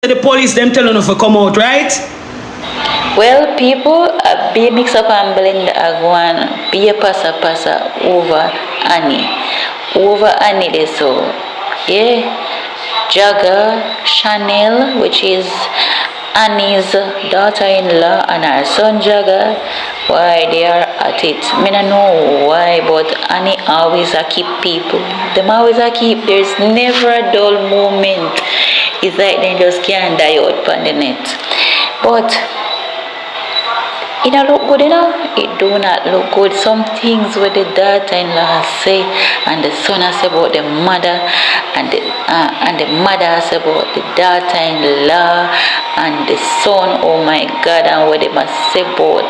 The police them telling us to come out, right? Well, people, be mix up and blend agwan, be a passa over Annie. Over Annie, they so. Yeah. Jagger, Shanell, which is Annie's daughter-in-law, and her son Jagger, why they are at it. Me don't know why, but Annie always a keep people. Them always a keep. There's never a dull moment. It's like they just can't die out on the net. But it don't look good, you know. It do not look good. Some things where the daughter-in-law say and the son has about the mother, and the mother has about the daughter-in-law and the son. Oh my God! And what they must say about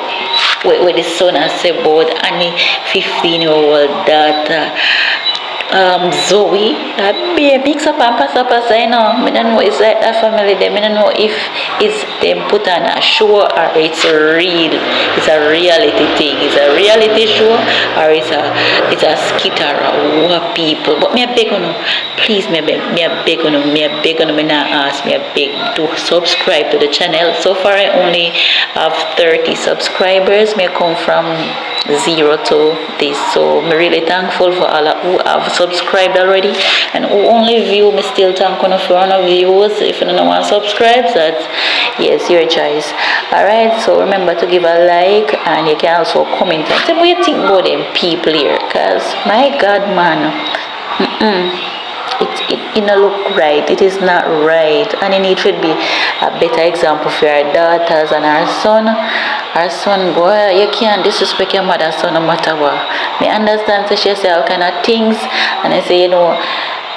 what the son has say about any 15-year-old daughter. Zoey, be a mix up and pass, you know. I don't know, it's like that family there. I don't know if it's them put on a show or it's real. It's a reality thing. It's a reality show or it's a skit or what people. But me a beg on you, please, me a beg on you, me not ask, me a beg to subscribe to the channel. So far I only have 30 subscribers. Me come from 0 to this, so I'm really thankful for all who have subscribed already and who only view. Me still thank you for all views. If you don't want to subscribe, that yes, your choice. Alright, so remember to give a like and you can also comment and tell me what you think about them people here, because my God, man, it don't look right. It is not right, and it need to be a better example for our daughters and our son. Our son, boy, you can't disrespect your mother's son no matter what. Me understand, so she say all kind of things, and I say, you know,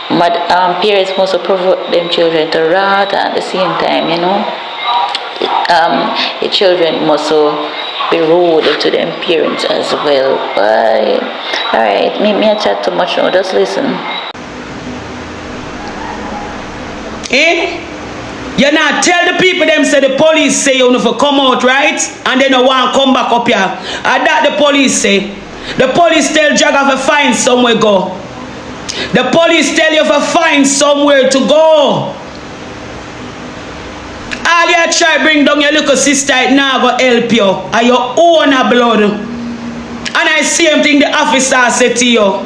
parents must provoke them children to wrath, at the same time, you know, the children must be rude to them parents as well. But alright, me I chat too much now, just listen. You not tell the people them say the police say you know to come out, right? And they no want come back up here. And that the police say. The police tell Jagger to find somewhere go. The police tell you to find somewhere to go. All you try bring down your little sister, it now go help you. And your own blood. And I same thing the officer said to you.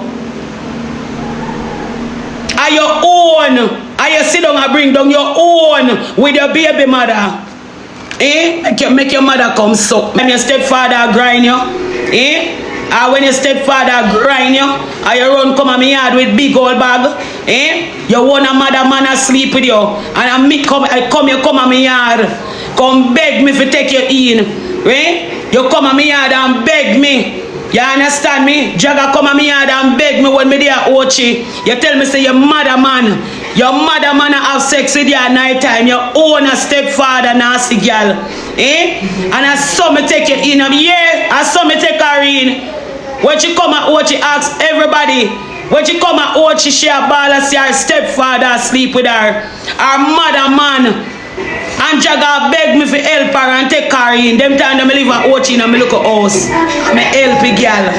And your own. And you sit down and bring down your own with your baby mother. Make your mother come suck. When your stepfather grind you. And when your stepfather grind you, and you run come on my yard with big old bag. You want a mother man asleep with you. And I come on my yard. Come beg me to take you in. You come on my yard and beg me. You understand me? Jagger come on me yard and beg me when me there Ochi. You tell me say your mother man have sex with you at night time. Your own a stepfather nasty girl. And I saw me take you in. Yeah, I saw me take her in. When she come at Ochi, ask everybody. When she come at Ochi, she a ball and see her stepfather sleep with her. Her mother man. And Jagger beg me for help her and take her in. Them time I live at Ochi and I look at house. I'm a help girl.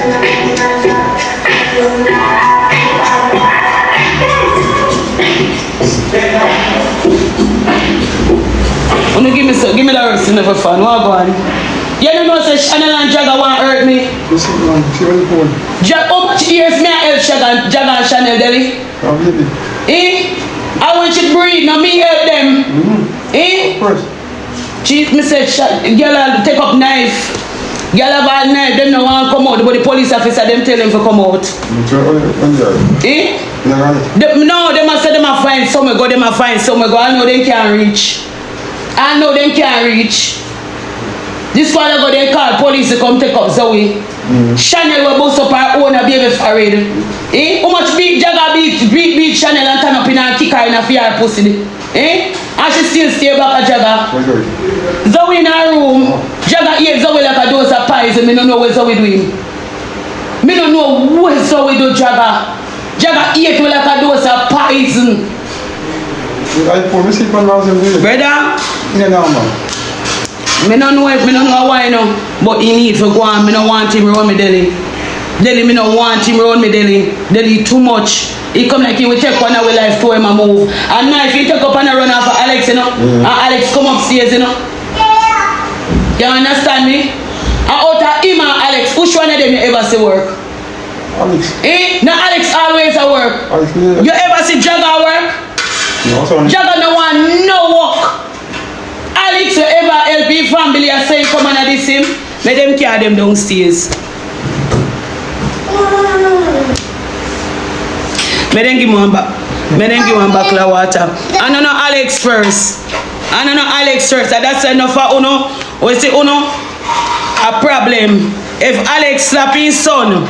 Give me the rest in the fun. What go on? You don't know say Shanell and Jagger want to hurt me. How much years may I help Jagger and Shanell, Deli? I want you to breathe, now me help them. Of course. She me said, girl take up knife. Girl have a knife, them no want to come out, but the police officer them tell them to come out. No, they must say them a find somewhere go, I know they can't reach. This one I go they call police to come take up Zoey. Shanell will bust up her own baby forehead. How much beat Jagger beat Shanell and turn up in and kick her in a fear pussy? And she still stay back at Jagger. Zoey in her room. Jagger eat Zoey like a dose of poison. Me don't know what Zoey doing. Me don't know what Zoey do Jagger. Jagger eat like a dose of poison. Brother? Me don't know why no, but he need to go on. Me don't want him run me deli. Delhi, me no want him around me, Delhi. Delhi too much. He come like he will take one away life to him and move. And now if you take up and run after Alex, you know, and Alex come upstairs, you know. You understand me? And out of him and Alex, which one of them you ever see work? Alex. Eh? Now Alex always at work. Alex, yeah. You ever see Jagger work? No, sorry. Jagger no want no work. Alex will ever help his family and say come and this him. Let them carry them downstairs. Me then give one back. Me then give one bottle of water. I don't know Alex first. I don't know Alex first. That's enough for Uno. We say Uno a problem. If Alex slap his son,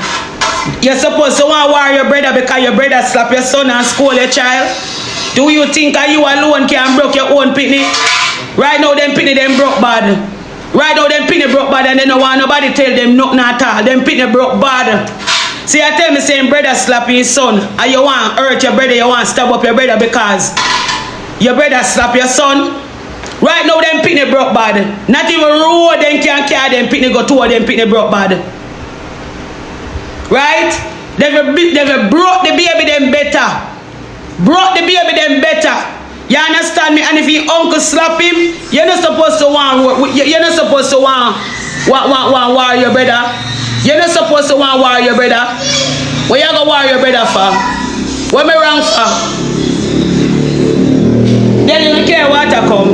you're supposed to want to war your brother because your brother slap your son and school your child. Do you think that you alone can broke your own pitney? Right now them pitney them broke bad. Right now them pitney broke bad and they don't want nobody tell them nothing at all. Them pitney broke bad. See, I tell me saying brother slap his son and you want to hurt your brother, you want to stab up your brother because your brother slap your son. Right now them pitney broke bad. Not even road them can carry them pitney go to them pitney broke bad. Right? They broke the baby them better. Broke the baby them better. You understand me? And if your uncle slap him, you're not supposed to want your brother. You're not supposed to want war your brother. What you gonna war your brother for? What me wrong for? Then you don't care what I come.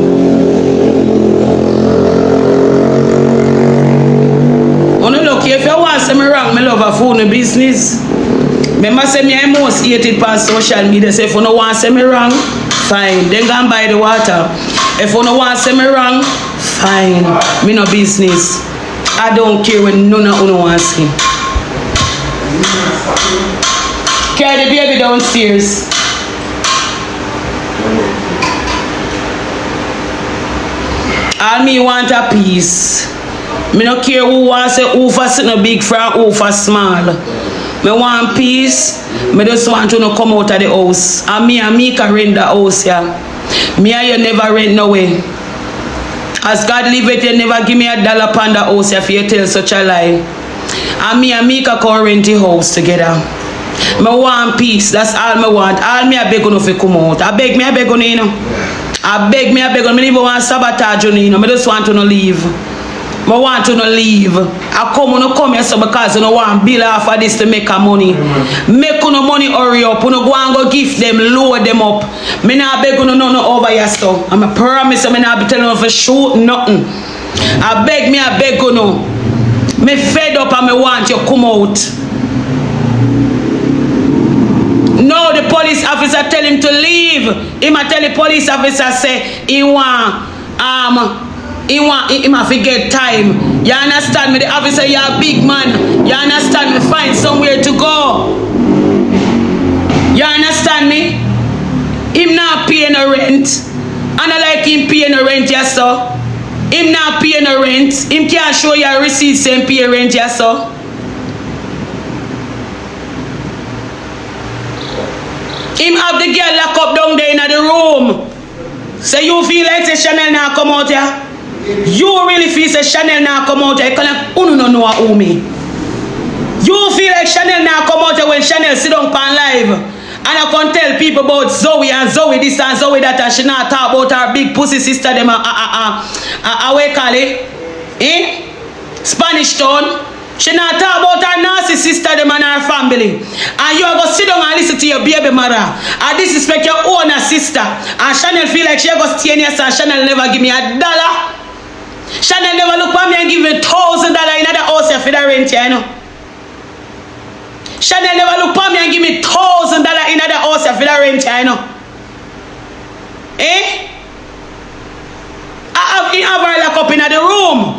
Only look, if you want to say me wrong, me love a phone business. Remember say me I most hated on social media. So if you don't want to say me wrong, fine. Then go and buy the water. If you don't want to say me wrong, fine. Me no business. I don't care when none of you want to see. Carry the baby downstairs. All me want a piece. Me no care who wants to who for sitting big from who for small. Me want peace. Me just want to no come out of the house. And me can rent the house, yeah. Me and you never rent no way. As God live it, you never give me $1 on the house if you tell such a lie. And me can come rent the house together. Me want peace. That's all me want. All me I beg you to come out. I beg you, you know. I beg you. Me even want sabotage you, you know. Me just want to no leave. I want to no leave. I come here so because you know want bill off of this to make a money. Make no money hurry up. You know go and go give them, load them up. Me not beg you no over your stuff. I'm a promise me not be telling you for shoot nothing. I beg you no. Me fed up and me want you come out. No, the police officer tell him to leave. He might tell the police officer say he want him have to get time. You understand me? The officer, you're a big man. You understand me? Find somewhere to go. You understand me? Him not paying no rent. And I like him paying no rent, yes sir. Him not paying no rent. Him can't show you a receipt saying pay rent, yes sir. Him have the girl lock up down there in the room. So you feel like say Shanell now come out here? You really feel say Shanell now come out here? You can't know who me. You feel like Shanell now come out here when Shanell sit down on live and I can tell people about Zoey and Zoey this and Zoey that and she not talk about her big pussy sister them what you call it? Eh? Spanish town. She not talk about her nasty sister them and her family. And you are going to sit down and listen to your baby mother. And disrespect your own sister. And Shanell feel like she going to stay in here and Shanell never give me $1. Shanell never look at me and give me $1,000 in the house for the rent here, you know. Shanell never look at me and give me $1,000 in the house for the rent here, you know. Eh? I have her locked up in the room.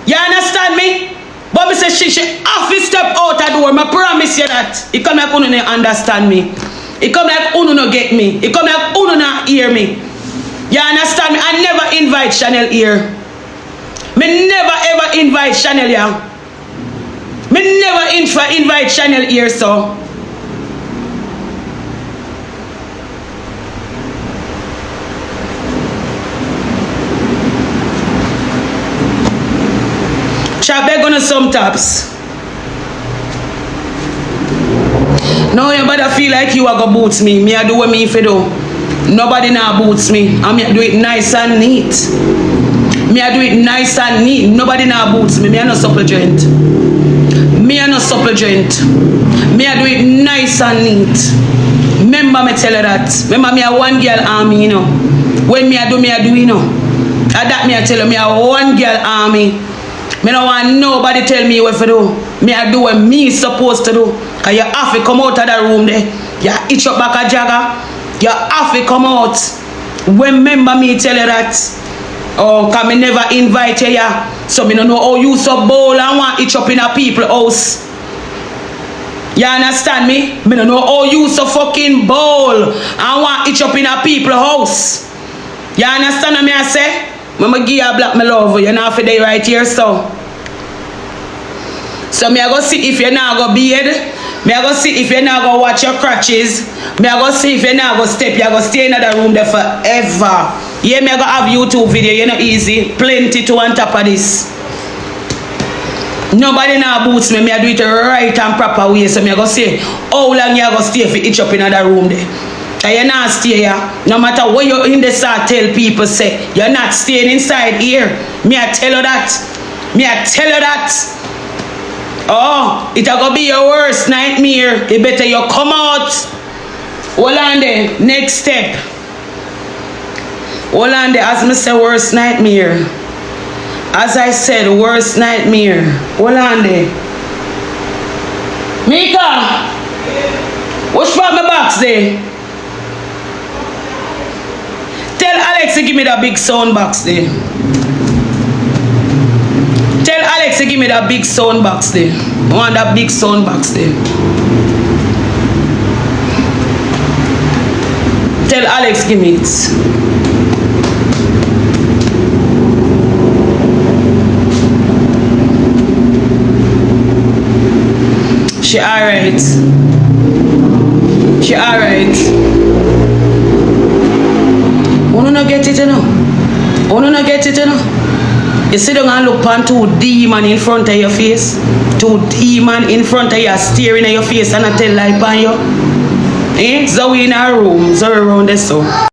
You understand me? But me say she have to step out the door. I promise you that. It come like Uno no understand me. It come like Uno no get me. It come like Uno no hear me. You understand me? I never invite Shanell here. Me never ever invite Shanell here. Me never invite Shanell here, so. Chap, they're gonna some tops. No, you better feel like you are gonna boots me. Me I do what me if you do. Nobody now boots me. I me I do it nice and neat. Me I do it nice and neat. Nobody now boots me. Me I no supplement. Me I no supplement. Me I do it nice and neat. Remember me tell you that. Remember me a one girl army, you know. When me I do, you know. And that me I tell you, me a one girl army. Me no want nobody tell me what to do. Me I do what me supposed to do. And you have to come out of the room there. You itch up back a jagger. You have to come out. Remember me tell you that. Oh, cause me never invite you, yeah. So me don't know how you so bold and want itch up in a people house. You understand me? Me don't know how you so fucking bold and want itch up in a people house. You understand what me I say? Mama give you black me love. You know for day right here, so. So me I go see if you not go beard. Me I go see if you not go watch your crutches. Me I go see if you not go step. You go stay in the room there forever. Yeah, me I go have YouTube video. You know easy. Plenty to on top of this. Nobody now boots me. Me I do it right and proper way. So me I go say how long you go stay if you itch up in the room there. And you not stay here. No matter what you in the start tell people say, you're not staying inside here. Me I tell you that. Me I tell you that. Oh, it'll go be your worst nightmare. You better you come out. Hold on there. Next step. Hold on there. As me say worst nightmare. As I said, worst nightmare. Hold on there. Mika! What's wrong my box there? Tell Alex to give me that big sound box there. Tell Alex to give me that big sound box there. I want that big sound box there. Tell Alex give me it. She alright. She alright. You don't get it, you know. You don't get it, you know. You sit down and look on two demon in front of your face. Two demon in front of you staring at your face and I tell lie on you. Eh? Zoey in her room. Zoey around there so.